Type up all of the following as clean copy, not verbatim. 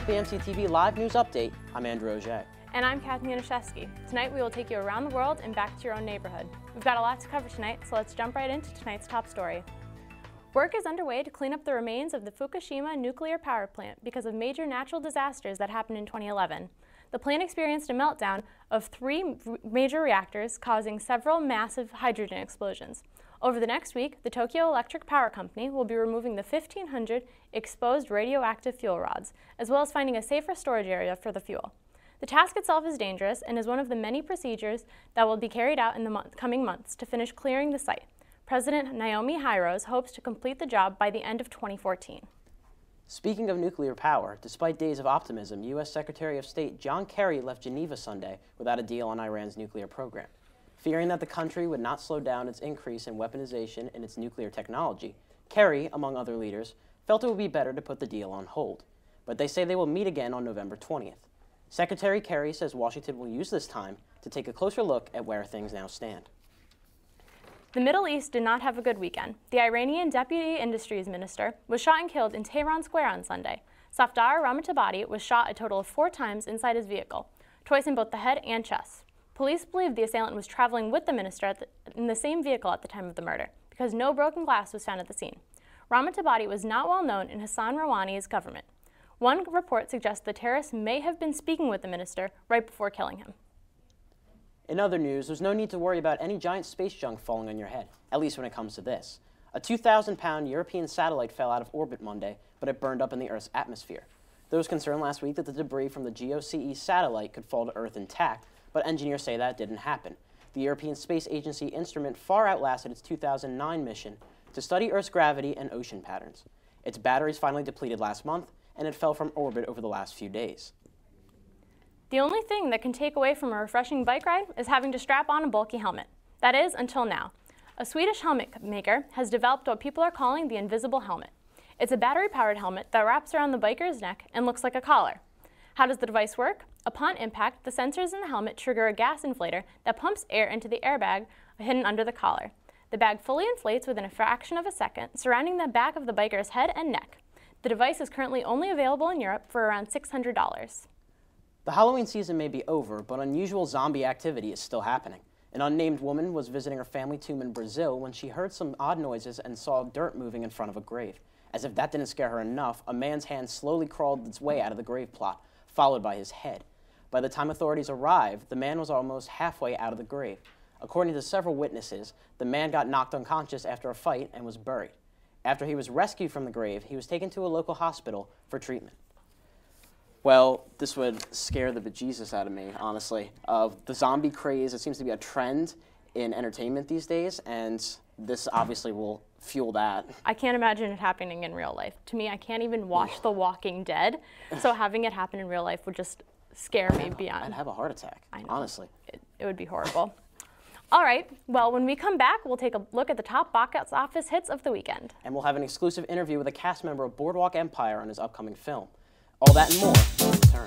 the MCTV Live News Update. I'm Andrew Auger. And I'm Katherine Janiszewski. Tonight we will take you around the world and back to your own neighborhood. We've got a lot to cover tonight, so let's jump right into tonight's top story. Work is underway to clean up the remains of the Fukushima nuclear power plant because of major natural disasters that happened in 2011. The plant experienced a meltdown of 3 major reactors, causing several massive hydrogen explosions. Over the next week, the Tokyo Electric Power Company will be removing the 1,500 exposed radioactive fuel rods, as well as finding a safer storage area for the fuel. The task itself is dangerous and is one of the many procedures that will be carried out in the coming months to finish clearing the site. President Naomi Hirose hopes to complete the job by the end of 2014. Speaking of nuclear power, despite days of optimism, U.S. Secretary of State John Kerry left Geneva Sunday without a deal on Iran's nuclear program. Fearing that the country would not slow down its increase in weaponization in its nuclear technology, Kerry, among other leaders, felt it would be better to put the deal on hold. But they say they will meet again on November 20th. Secretary Kerry says Washington will use this time to take a closer look at where things now stand. The Middle East did not have a good weekend. The Iranian Deputy Industries Minister was shot and killed in Tehran Square on Sunday. Safdar Rahmatabadi was shot a total of 4 times inside his vehicle, twice in both the head and chest. Police believe the assailant was traveling with the minister in the same vehicle at the time of the murder, because no broken glass was found at the scene. Rahmatabadi was not well known in Hassan Rouhani's government. One report suggests the terrorist may have been speaking with the minister right before killing him. In other news, there's no need to worry about any giant space junk falling on your head, at least when it comes to this. A 2,000-pound European satellite fell out of orbit Monday, but it burned up in the Earth's atmosphere. There was concern last week that the debris from the GOCE satellite could fall to Earth intact, but engineers say that didn't happen. The European Space Agency instrument far outlasted its 2009 mission to study Earth's gravity and ocean patterns. Its batteries finally depleted last month, and it fell from orbit over the last few days. The only thing that can take away from a refreshing bike ride is having to strap on a bulky helmet. That is, until now. A Swedish helmet maker has developed what people are calling the invisible helmet. It's a battery-powered helmet that wraps around the biker's neck and looks like a collar. How does the device work? Upon impact, the sensors in the helmet trigger a gas inflator that pumps air into the airbag hidden under the collar. The bag fully inflates within a fraction of a second, surrounding the back of the biker's head and neck. The device is currently only available in Europe for around $600. The Halloween season may be over, but unusual zombie activity is still happening. An unnamed woman was visiting her family tomb in Brazil when she heard some odd noises and saw dirt moving in front of a grave. As if that didn't scare her enough, a man's hand slowly crawled its way out of the grave plot, followed by his head. By the time authorities arrived, the man was almost halfway out of the grave. According to several witnesses, the man got knocked unconscious after a fight and was buried. After he was rescued from the grave, he was taken to a local hospital for treatment. Well, this would scare the bejesus out of me, honestly. The zombie craze, it seems to be a trend in entertainment these days, and this obviously will fuel that. I can't imagine it happening in real life. To me, I can't even watch The Walking Dead, so having it happen in real life would just scare me beyond. I'd have a heart attack, honestly. It would be horrible. All right, well, when we come back, we'll take a look at the top box office hits of the weekend. And we'll have an exclusive interview with a cast member of Boardwalk Empire on his upcoming film. All that and more when we return.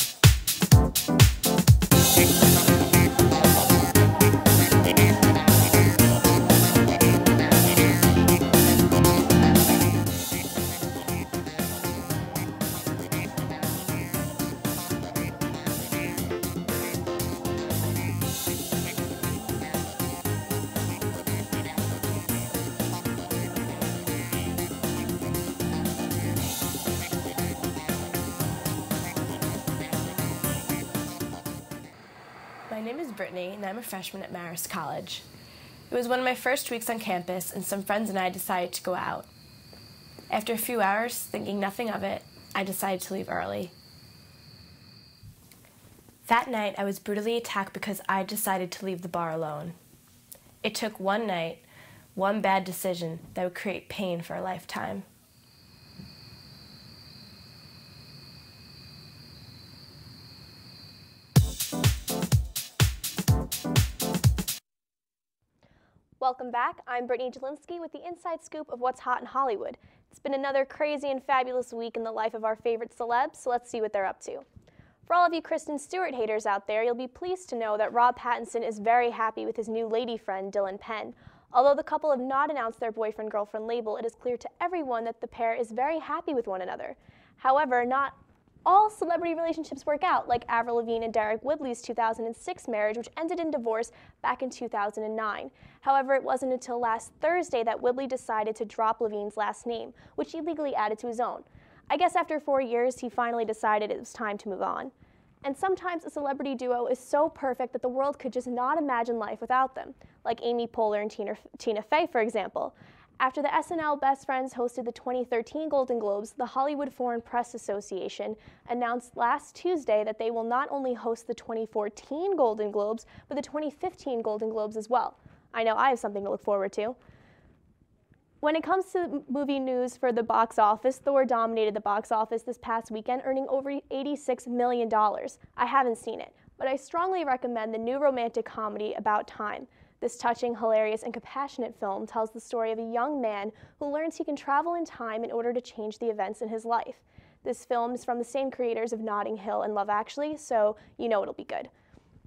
My name is Brittany, and I'm a freshman at Marist College. It was one of my first weeks on campus, and some friends and I decided to go out. After a few hours, thinking nothing of it, I decided to leave early. That night, I was brutally attacked because I decided to leave the bar alone. It took one night, one bad decision that would create pain for a lifetime. Welcome back. I'm Brittany Jelinski with the inside scoop of what's hot in Hollywood. It's been another crazy and fabulous week in the life of our favorite celebs, so let's see what they're up to. For all of you Kristen Stewart haters out there, you'll be pleased to know that Rob Pattinson is very happy with his new lady friend, Dylan Penn. Although the couple have not announced their boyfriend-girlfriend label, it is clear to everyone that the pair is very happy with one another. However, not All celebrity relationships work out, like Avril Lavigne and Derek Whibley's 2006 marriage, which ended in divorce back in 2009. However, it wasn't until last Thursday that Whibley decided to drop Lavigne's last name, which he legally added to his own. I guess after 4 years, he finally decided it was time to move on. And sometimes a celebrity duo is so perfect that the world could just not imagine life without them, like Amy Poehler and Tina Fey, for example. After the SNL Best Friends hosted the 2013 Golden Globes, the Hollywood Foreign Press Association announced last Tuesday that they will not only host the 2014 Golden Globes, but the 2015 Golden Globes as well. I know I have something to look forward to. When it comes to movie news for the box office, Thor dominated the box office this past weekend, earning over $86 million. I haven't seen it, but I strongly recommend the new romantic comedy About Time. This touching, hilarious, and compassionate film tells the story of a young man who learns he can travel in time in order to change the events in his life. This film is from the same creators of Notting Hill and Love Actually, so you know it'll be good.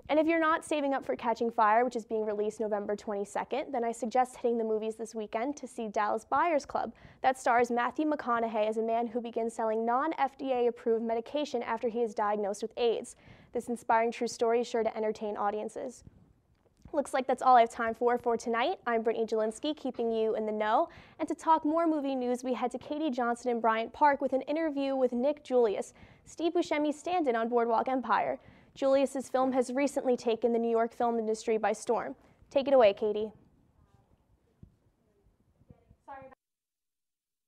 And if you're not saving up for Catching Fire, which is being released November 22nd, then I suggest hitting the movies this weekend to see Dallas Buyers Club. That stars Matthew McConaughey as a man who begins selling non-FDA approved medication after he is diagnosed with AIDS. This inspiring true story is sure to entertain audiences. Looks like that's all I have time for tonight. I'm Brittany Jelinski, keeping you in the know. And to talk more movie news, we head to Katie Johnston in Bryant Park with an interview with Nick Julius, Steve Buscemi's stand-in on Boardwalk Empire. Julius's film has recently taken the New York film industry by storm. Take it away, Katie. Sorry about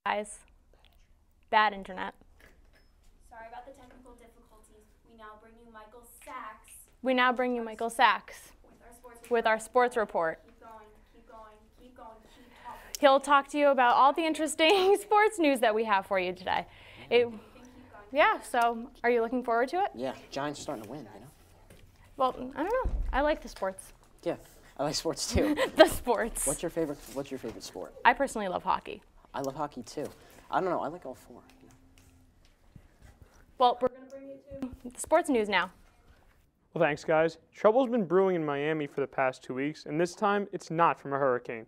guys. Bad internet. Sorry about the technical difficulties. We now bring you Michael Sachs. With our sports report. Keep going, keep talking. He'll talk to you about all the interesting sports news that we have for you today. Yeah, so are you looking forward to it? Yeah, Giants are starting to win, you know? Well, I don't know. I like the sports. Yeah, I like sports too. The sports. What's your favorite sport? I personally love hockey. I love hockey too. I don't know, I like all four. You know? Well, we're going to bring you to the sports news now. Well, thanks, guys. Trouble's been brewing in Miami for the past 2 weeks, and this time it's not from a hurricane.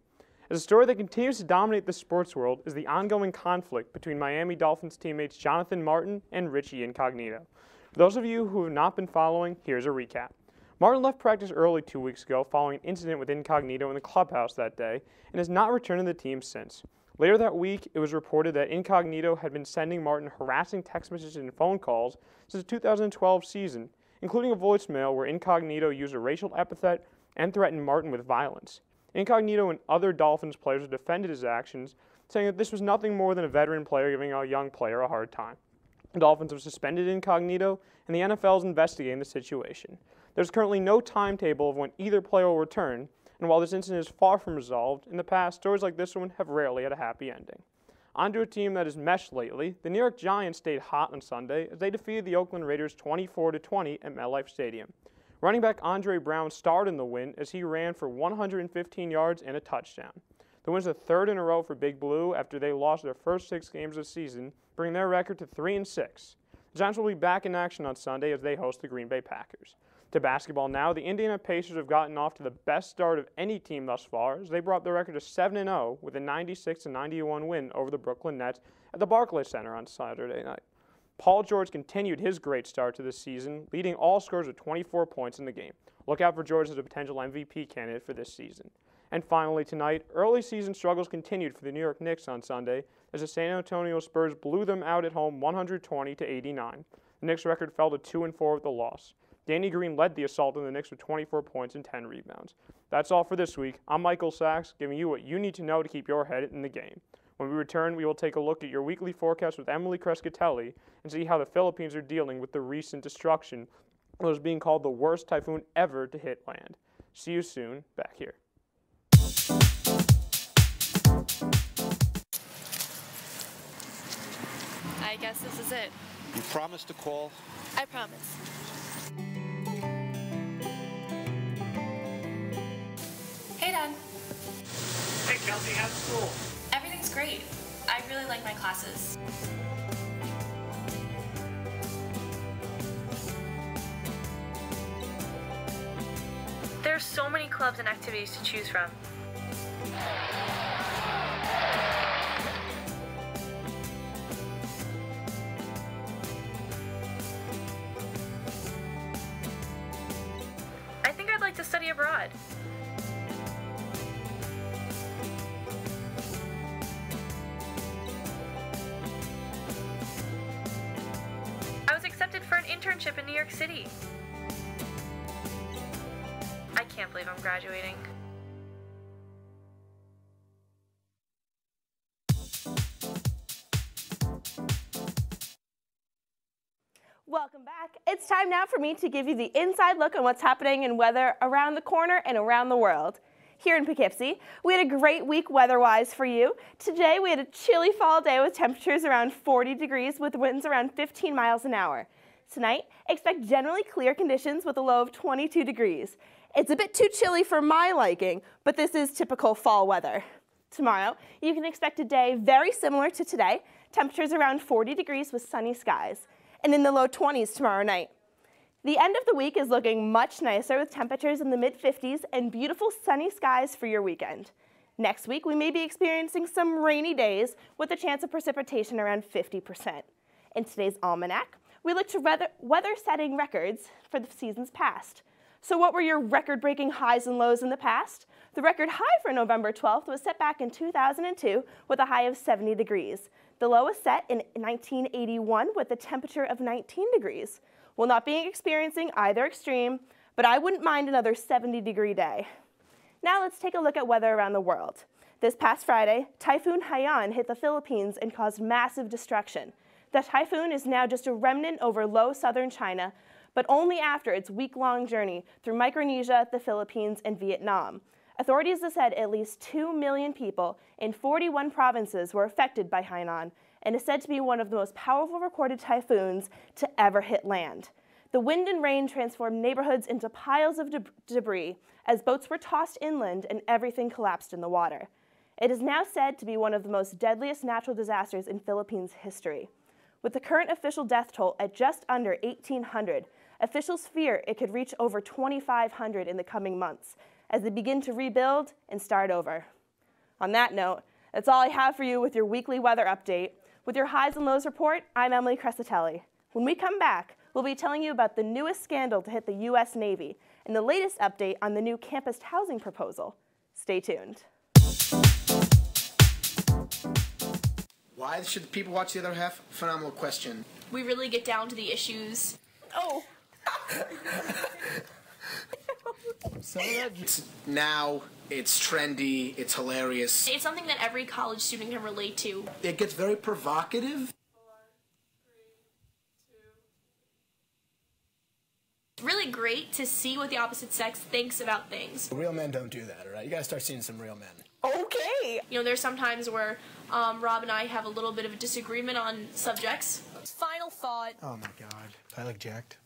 As a story that continues to dominate the sports world is the ongoing conflict between Miami Dolphins teammates Jonathan Martin and Richie Incognito. For those of you who have not been following, here's a recap. Martin left practice early 2 weeks ago following an incident with Incognito in the clubhouse that day and has not returned to the team since. Later that week, it was reported that Incognito had been sending Martin harassing text messages and phone calls since the 2012 season, including a voicemail where Incognito used a racial epithet and threatened Martin with violence. Incognito and other Dolphins players defended his actions, saying that this was nothing more than a veteran player giving a young player a hard time. The Dolphins have suspended Incognito, and the NFL is investigating the situation. There's currently no timetable of when either player will return, and while this incident is far from resolved, in the past, stories like this one have rarely had a happy ending. On to a team that has meshed lately, the New York Giants stayed hot on Sunday as they defeated the Oakland Raiders 24-20 at MetLife Stadium. Running back Andre Brown starred in the win as he ran for 115 yards and a touchdown. The win is the third in a row for Big Blue after they lost their first 6 games of the season, bringing their record to 3-6. The Giants will be back in action on Sunday as they host the Green Bay Packers. To basketball now, the Indiana Pacers have gotten off to the best start of any team thus far as they brought their record to 7-0 with a 96-91 win over the Brooklyn Nets at the Barclays Center on Saturday night. Paul George continued his great start to the season, leading all scorers with 24 points in the game. Look out for George as a potential MVP candidate for this season. And finally tonight, early season struggles continued for the New York Knicks on Sunday as the San Antonio Spurs blew them out at home 120-89. The Knicks' record fell to 2-4 with the loss. Danny Green led the assault on the Knicks with 24 points and 10 rebounds. That's all for this week. I'm Michael Sachs, giving you what you need to know to keep your head in the game. When we return, we will take a look at your weekly forecast with Emily Cescitelli and see how the Philippines are dealing with the recent destruction of what is being called the worst typhoon ever to hit land. See you soon, back here. I guess this is it. You promised to call? I promise. Hey, Dad. Hey, Kelsey, how's school? Everything's great. I really like my classes. There are so many clubs and activities to choose from. outside. I was accepted for an internship in New York City. I can't believe I'm graduating. Welcome back. It's time now for me to give you the inside look on what's happening in weather around the corner and around the world. Here in Poughkeepsie, we had a great week weather-wise for you. Today we had a chilly fall day with temperatures around 40 degrees with winds around 15 miles an hour. Tonight, expect generally clear conditions with a low of 22 degrees. It's a bit too chilly for my liking, but this is typical fall weather. Tomorrow, you can expect a day very similar to today, temperatures around 40 degrees with sunny skies, and in the low 20s tomorrow night. The end of the week is looking much nicer with temperatures in the mid-50s and beautiful sunny skies for your weekend. Next week, we may be experiencing some rainy days with a chance of precipitation around 50%. In today's almanac, we look to weather-setting records for the seasons past. So what were your record-breaking highs and lows in the past? The record high for November 12th was set back in 2002 with a high of 70 degrees. The low was set in 1981 with a temperature of 19 degrees. We'll not be experiencing either extreme, but I wouldn't mind another 70-degree day. Now let's take a look at weather around the world. This past Friday, Typhoon Haiyan hit the Philippines and caused massive destruction. The typhoon is now just a remnant over low southern China, but only after its week-long journey through Micronesia, the Philippines, and Vietnam. Authorities have said at least 2 million people in 41 provinces were affected by Haiyan, and is said to be one of the most powerful recorded typhoons to ever hit land. The wind and rain transformed neighborhoods into piles of debris as boats were tossed inland and everything collapsed in the water. It is now said to be one of the most deadliest natural disasters in Philippines history. With the current official death toll at just under 1,800, officials fear it could reach over 2,500 in the coming months as they begin to rebuild and start over. On that note, that's all I have for you with your weekly weather update. With your highs and lows report, I'm Emily Cescitelli. When we come back, we'll be telling you about the newest scandal to hit the U.S. Navy and the latest update on the new campus housing proposal. Stay tuned. Why should people watch the other half? Phenomenal question. We really get down to the issues. Oh! Now, it's trendy, it's hilarious. It's something that every college student can relate to. It gets very provocative. It's really great to see what the opposite sex thinks about things. Real men don't do that, all right? You gotta start seeing some real men. Okay! You know, there's some times where Rob and I have a little bit of a disagreement on subjects. Final thought. Oh my god. I look jacked.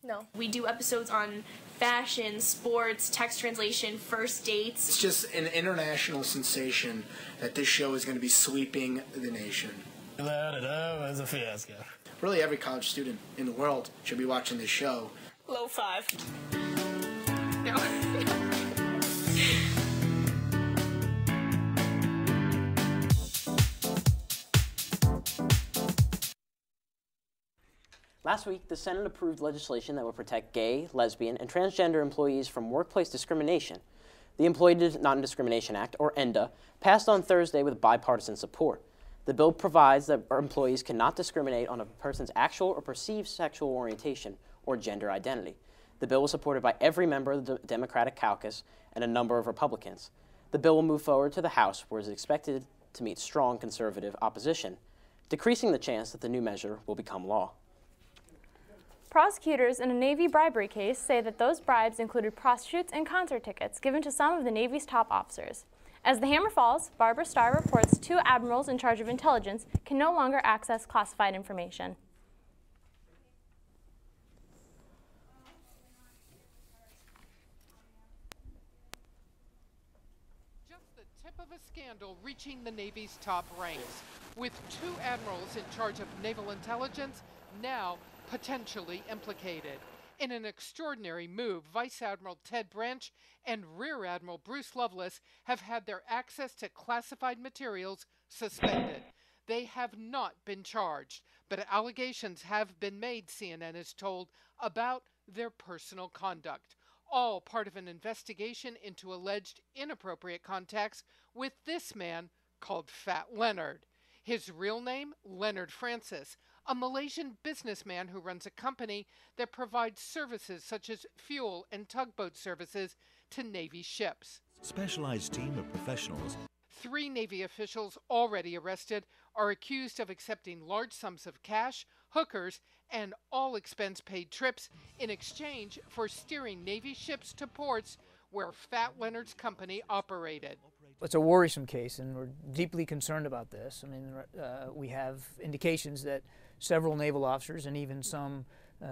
No. We do episodes on fashion, sports, text translation, first dates. It's just an international sensation that this show is going to be sweeping the nation. It was a fiasco. Really, every college student in the world should be watching this show. Low five. No. Last week, the Senate approved legislation that would protect gay, lesbian, and transgender employees from workplace discrimination. The Employee Non-Discrimination Act, or ENDA, passed on Thursday with bipartisan support. The bill provides that employees cannot discriminate on a person's actual or perceived sexual orientation or gender identity. The bill was supported by every member of the Democratic caucus and a number of Republicans. The bill will move forward to the House, where it is expected to meet strong conservative opposition, decreasing the chance that the new measure will become law. Prosecutors in a Navy bribery case say that those bribes included prostitutes and concert tickets given to some of the Navy's top officers. As the hammer falls, Barbara Starr reports 2 admirals in charge of intelligence can no longer access classified information. Just the tip of a scandal reaching the Navy's top ranks, with 2 admirals in charge of naval intelligence now potentially implicated. In an extraordinary move, Vice Admiral Ted Branch and Rear Admiral Bruce Lovelace have had their access to classified materials suspended. They have not been charged, but allegations have been made, CNN is told, about their personal conduct. all part of an investigation into alleged inappropriate contacts with this man called Fat Leonard. His real name, Leonard Francis, a Malaysian businessman who runs a company that provides services such as fuel and tugboat services to Navy ships. Specialized team of professionals. 3 Navy officials already arrested are accused of accepting large sums of cash, hookers, and all expense-paid trips in exchange for steering Navy ships to ports where Fat Leonard's company operated. It's a worrisome case, and we're deeply concerned about this. I mean, we have indications that several naval officers and even some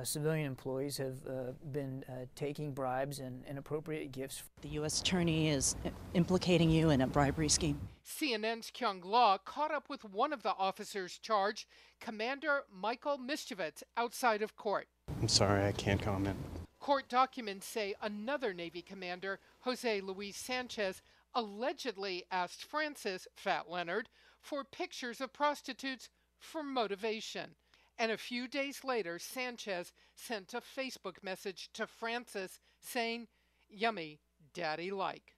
civilian employees have been taking bribes and inappropriate gifts. The U.S. Attorney is implicating you in a bribery scheme. CNN's Kyung Law caught up with one of the officers charged, Commander Michael Mischevitz, outside of court. I'm sorry, I can't comment. Court documents say another Navy commander, Jose Luis Sanchez, allegedly asked Francis, Fat Leonard, for pictures of prostitutes for motivation. And a few days later, Sanchez sent a Facebook message to Francis saying, "Yummy, daddy like."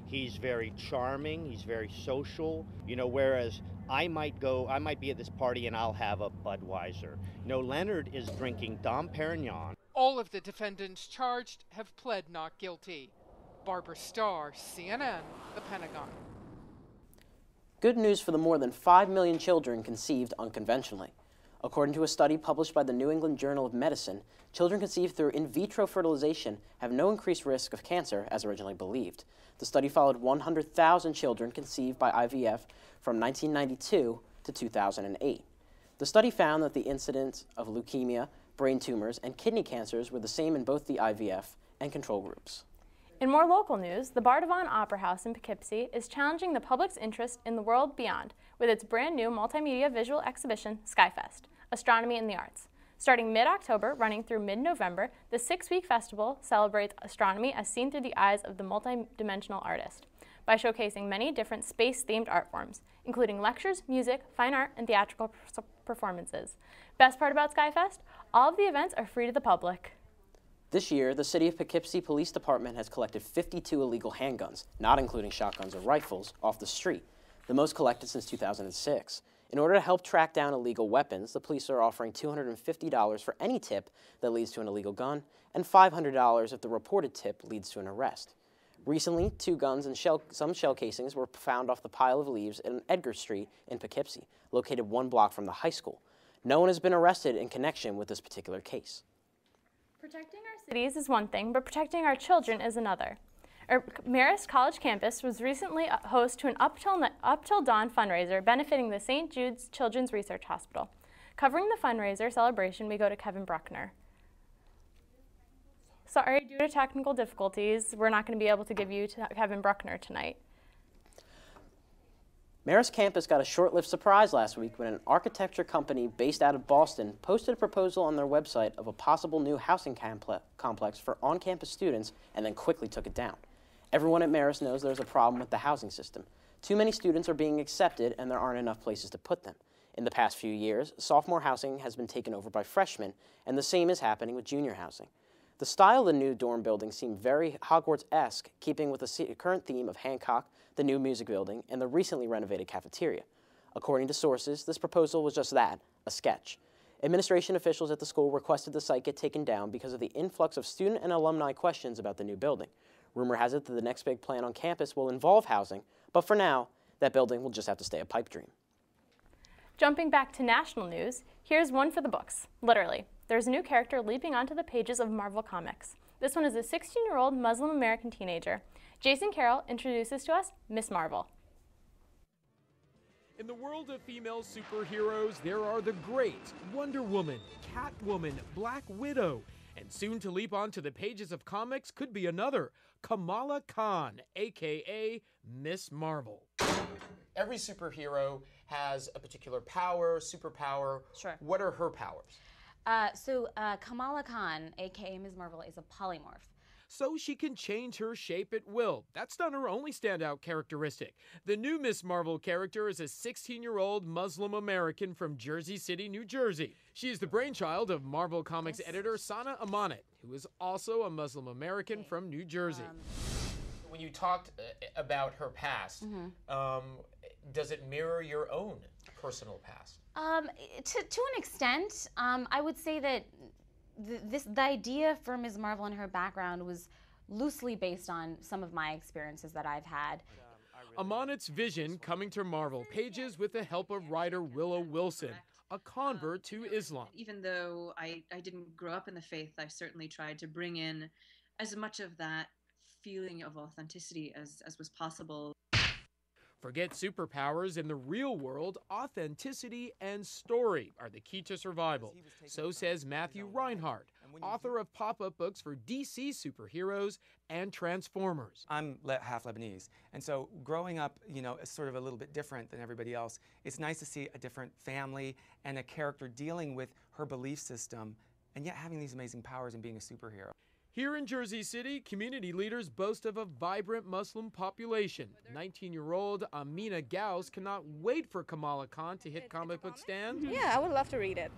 He's very charming, he's very social, whereas I might be at this party and I'll have a Budweiser. Leonard is drinking Dom Perignon. All of the defendants charged have pled not guilty. Barbara Starr, CNN, the Pentagon. Good news for the more than 5 million children conceived unconventionally. According to a study published by the New England Journal of Medicine, children conceived through in vitro fertilization have no increased risk of cancer as originally believed. The study followed 100,000 children conceived by IVF from 1992 to 2008. The study found that the incidence of leukemia, brain tumors, and kidney cancers were the same in both the IVF and control groups. In more local news, the Bardavon Opera House in Poughkeepsie is challenging the public's interest in the world beyond with its brand new multimedia visual exhibition, Skyfest, Astronomy in the Arts. Starting mid-October, running through mid-November, the 6-week festival celebrates astronomy as seen through the eyes of the multidimensional artist by showcasing many different space-themed art forms, including lectures, music, fine art, and theatrical performances. Best part about Skyfest? All of the events are free to the public. This year, the City of Poughkeepsie Police Department has collected 52 illegal handguns, not including shotguns or rifles, off the street, the most collected since 2006. In order to help track down illegal weapons, the police are offering $250 for any tip that leads to an illegal gun, and $500 if the reported tip leads to an arrest. Recently, 2 guns and some shell casings were found off the pile of leaves in Edgar Street in Poughkeepsie, located 1 block from the high school. No one has been arrested in connection with this particular case. Protecting our cities is one thing, but protecting our children is another. Marist College campus was recently host to an Up Till Dawn fundraiser benefiting the St. Jude's Children's Research Hospital. Covering the fundraiser celebration, we go to Kevin Bruckner. Sorry, due to technical difficulties, we're not going to be able to give you Kevin Bruckner tonight. Marist campus got a short-lived surprise last week when an architecture company based out of Boston posted a proposal on their website of a possible new housing complex for on-campus students and then quickly took it down. Everyone at Marist knows there's a problem with the housing system. Too many students are being accepted and there aren't enough places to put them. In the past few years, sophomore housing has been taken over by freshmen, and the same is happening with junior housing. The style of the new dorm building seemed very Hogwarts-esque, keeping with the current theme of Hancock, the new music building, and the recently renovated cafeteria. According to sources, this proposal was just that, a sketch. Administration officials at the school requested the site get taken down because of the influx of student and alumni questions about the new building. Rumor has it that the next big plan on campus will involve housing, but for now, that building will just have to stay a pipe dream. Jumping back to national news, here's one for the books, literally. There's a new character leaping onto the pages of Marvel Comics. This one is a 16-year-old Muslim-American teenager. Jason Carroll introduces to us Miss Marvel. In the world of female superheroes, there are the great Wonder Woman, Catwoman, Black Widow, and soon to leap onto the pages of comics could be another, Kamala Khan, aka Miss Marvel. Every superhero has a particular power, superpower. Sure. What are her powers? So Kamala Khan, aka Ms. Marvel, is a polymorph. so she can change her shape at will. That's not her only standout characteristic. The new Miss Marvel character is a 16-year-old Muslim American from Jersey City, New Jersey. She is the brainchild of Marvel Comics editor Sana Amanat, who is also a Muslim American from New Jersey. When you talked about her past, does it mirror your own personal past? To an extent, I would say that the idea for Ms. Marvel and her background was loosely based on some of my experiences that I've had. Amanat's vision coming to Marvel pages with the help of writer Willow Wilson, a convert to Islam. Even though I didn't grow up in the faith, I certainly tried to bring in as much of that feeling of authenticity as was possible. Forget superpowers. In the real world, authenticity and story are the key to survival. So says Matthew Reinhardt, author of pop-up books for DC superheroes and Transformers. I'm half Lebanese, and so growing up, you know, is sort of a little bit different than everybody else. It's nice to see a different family and a character dealing with her belief system, and yet having these amazing powers and being a superhero. Here in Jersey City, community leaders boast of a vibrant Muslim population. 19-year-old Amina Gauss cannot wait for Kamala Khan to hit comic book stands. Yeah, I would love to read it.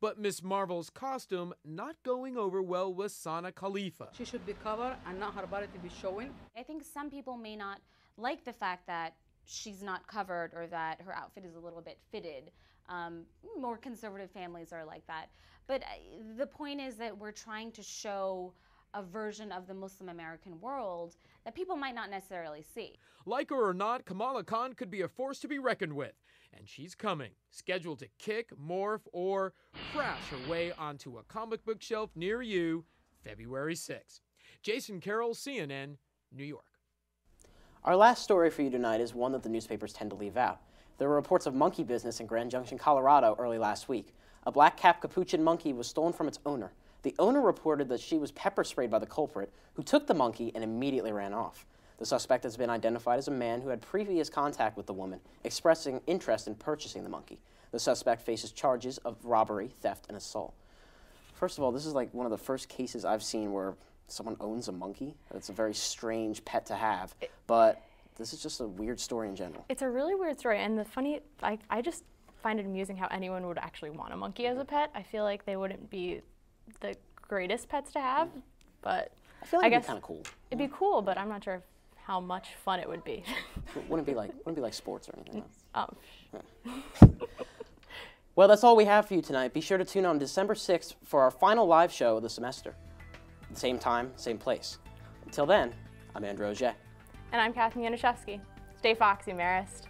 But Miss Marvel's costume not going over well with Sana Khalifa. She should be covered and not her body to be showing. I think some people may not like the fact that she's not covered or that her outfit is a little bit fitted. More conservative families are like that. But the point is that we're trying to show a version of the Muslim American world that people might not necessarily see. Like her or not, Kamala Khan could be a force to be reckoned with. And she's coming, scheduled to kick, morph, or crash her way onto a comic book shelf near you February 6th. Jason Carroll, CNN, New York. Our last story for you tonight is one that the newspapers tend to leave out. There were reports of monkey business in Grand Junction, Colorado early last week. A black cap capuchin monkey was stolen from its owner. The owner reported that she was pepper sprayed by the culprit, who took the monkey and immediately ran off. The suspect has been identified as a man who had previous contact with the woman, expressing interest in purchasing the monkey. The suspect faces charges of robbery, theft, and assault. First of all, this is like one of the first cases I've seen where someone owns a monkey. It's a very strange pet to have, but this is just a weird story in general. It's a really weird story, and the funny, I just find it amusing how anyone would actually want a monkey as a pet. I feel like they wouldn't be the greatest pets to have, but I feel like it'd be kind of cool. It'd be cool, but I'm not sure how much fun it would be. Wouldn't be like sports or anything else. Oh. Yeah. Well, that's all we have for you tonight. Be sure to tune on December 6th for our final live show of the semester. Same time, same place. Until then, I'm Andrew Auger. And I'm Katherine Janiszewski. Stay foxy, Marist.